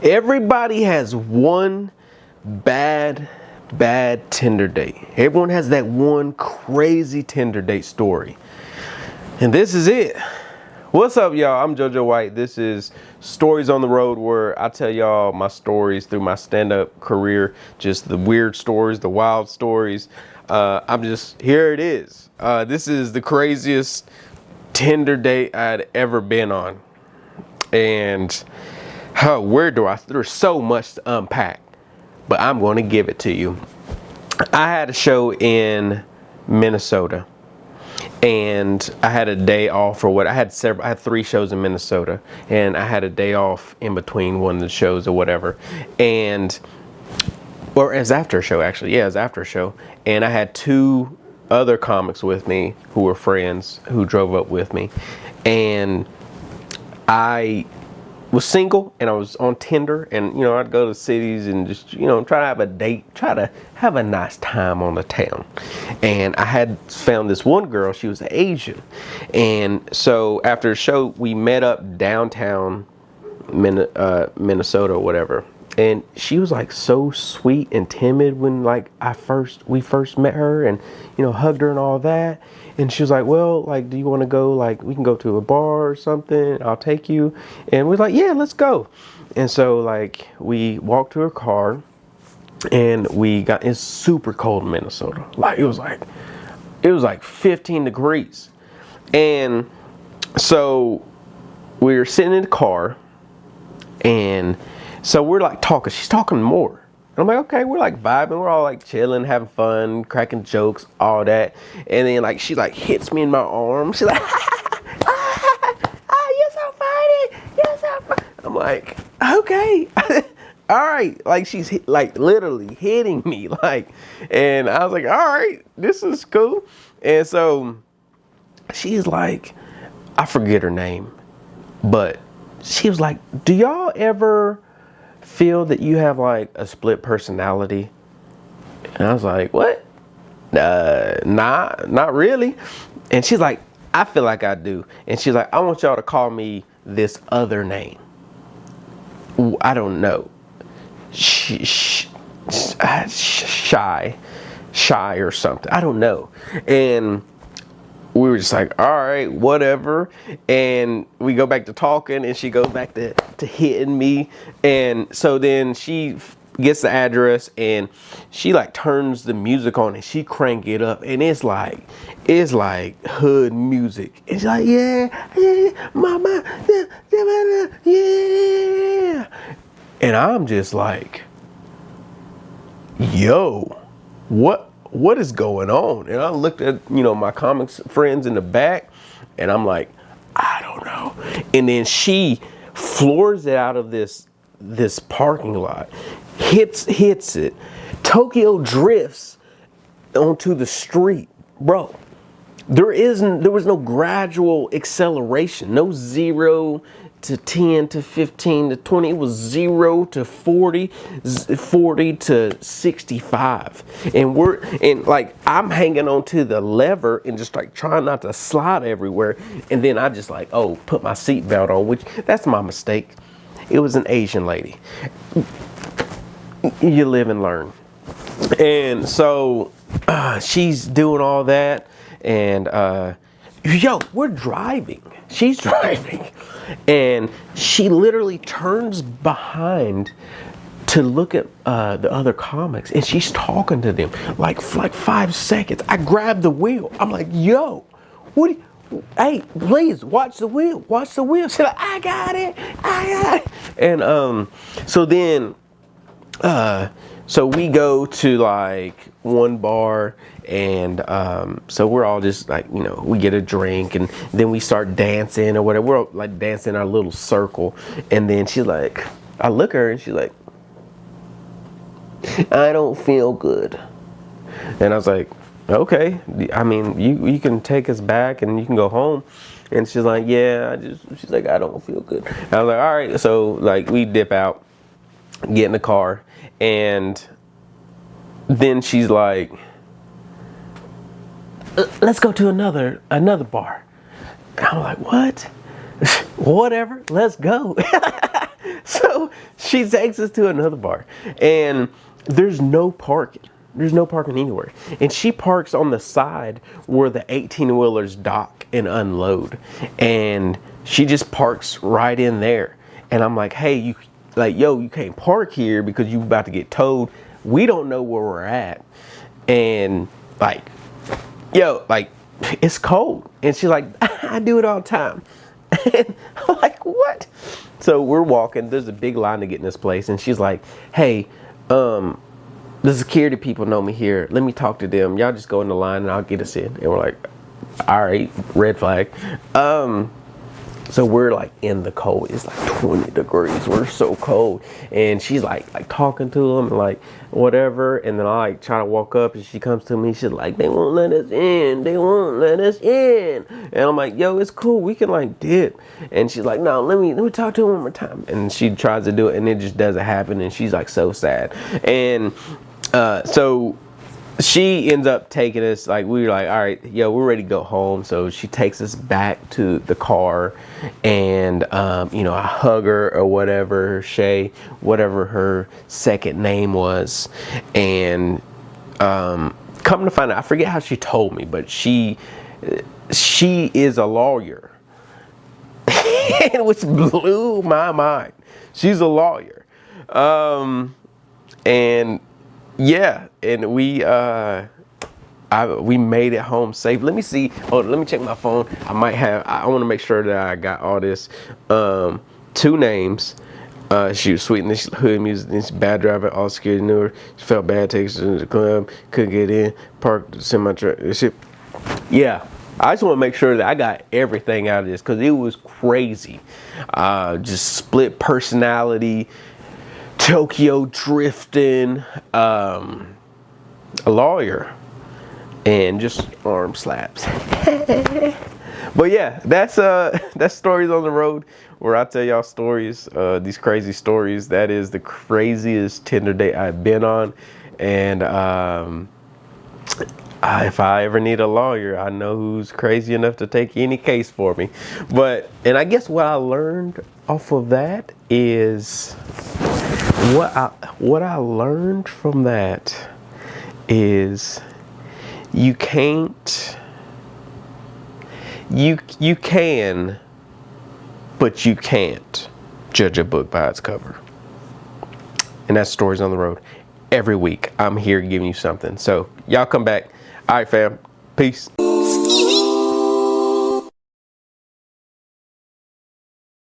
Everybody has one bad Tinder date. Everyone has that one crazy Tinder date story. And this is it. What's up, y'all? I'm JoJo White. This is Stories on the Road, where I tell y'all my stories through my stand-up career. Just the weird stories, the wild stories. Here it is. This is the craziest Tinder date I'd ever been on. And there's so much to unpack, but I'm going to give it to you. I had a show in Minnesota, and I had a day off I had 3 shows in Minnesota, and I had a day off in between one of the shows or whatever. Or as after a show, actually. Yeah, it was after a show. And I had 2 other comics with me who were friends who drove up with me. And I was single, and I was on Tinder, and I'd go to cities and just try to have a date, try to have a nice time on the town. And I had found this one girl. She was Asian, and so after the show we met up downtown Minnesota or whatever. And she was like so sweet and timid when we first met her, and hugged her and all that. And she was like, well, do you want to go, we can go to a bar or something, I'll take you. And we're like, yeah, let's go. And so we walked to her car, and it's super cold in Minnesota. It was like 15 degrees. And so we were sitting in the car, and so we're talking. She's talking more. And I'm like, okay, we're vibing. We're all chilling, having fun, cracking jokes, all that. And then she hits me in my arm. She's like, you're so funny. You're so funny. I'm like, okay. All right. She's literally hitting me. And I was like, all right, this is cool. And so she's like, I forget her name, but she was like, do y'all ever feel that you have a split personality? And I was like, what? Nah, not really. And she's like, I feel like I do. And she's like, I want y'all to call me this other name. I don't know. Shy or something. I don't know. And we were just like, all right, whatever. And we go back to talking, and she goes back to hitting me. And so then she gets the address, and she turns the music on, and she crank it up, and it's like hood music. It's like, yeah, mama, yeah. And I'm just like, yo, what is going on? And I looked at, my comics friends in the back, and I'm like, I don't know. And then she floors it out of this parking lot, hits it, Tokyo drifts onto the street. Bro, there was no gradual acceleration, no 0 to 10 to 15 to 20. It was 0 to 40, 40 to 65. And I'm hanging onto the lever and just trying not to slide everywhere. And then I just put my seatbelt on, which that's my mistake. It was an Asian lady. You live and learn. And so she's doing all that, and we're driving. She's driving, and she literally turns behind to look at the other comics, and she's talking to them for 5 seconds. I grabbed the wheel. I'm like, yo, hey, please watch the wheel. Watch the wheel. She's like, I got it. And so then so we go to one bar, and so we're all just we get a drink, and then we start dancing or whatever. We're all dancing in our little circle, and then she's like, I look at her, and she's like, I don't feel good. And I was like, okay, I mean, you can take us back and you can go home. And she's like, yeah, she's like, I don't feel good. And I was like, all right. So we dip out, get in the car, and then she's like, let's go to another bar. And I'm like, what? Whatever, let's go. So she takes us to another bar, and there's no parking. There's no parking anywhere. And she parks on the side where the 18-wheelers dock and unload. And she just parks right in there. And I'm like, hey, you can't park here because you about to get towed. We don't know where we're at. And it's cold. And she's like, I do it all the time. And I'm like, what? So we're walking. There's a big line to get in this place. And she's like, hey, the security people know me here. Let me talk to them. Y'all just go in the line and I'll get us in. And we're like, all right, red flag. So we're like in the cold. It's like 20 degrees. We're so cold. And she's like talking to them and like whatever. And then I like try to walk up and she comes to me. She's like, they won't let us in. They won't let us in. And I'm like, yo, it's cool. We can like dip. And she's like, no, let me talk to her one more time. And she tries to do it and it just doesn't happen. And she's like so sad. And so she ends up taking us, like, we were like, all right, yo, we're ready to go home. So she takes us back to the car and, I hug her or whatever, Shay, whatever her second name was. And come to find out, I forget how she told me, but she is a lawyer, which blew my mind. She's a lawyer. And yeah, and we made it home safe. Let me see. Oh, let me check my phone. I want to make sure that I got all this. 2 names. She was sweet in this hood music. This bad driver, all security knew her. She felt bad, takes her to the club, couldn't get in, parked semi-truck. Yeah, I just want to make sure that I got everything out of this because it was crazy. Just split personality. Tokyo drifting, a lawyer, and just arm slaps. But yeah, that's Stories on the Road, where I tell y'all stories, these crazy stories. That is the craziest Tinder date I've been on, and if I ever need a lawyer, I know who's crazy enough to take any case for me. And I guess what I learned off of that is. What I learned from that is you can, but you can't judge a book by its cover. And that's Stories on the Road. Every week I'm here giving you something. So y'all come back. All right, fam. Peace.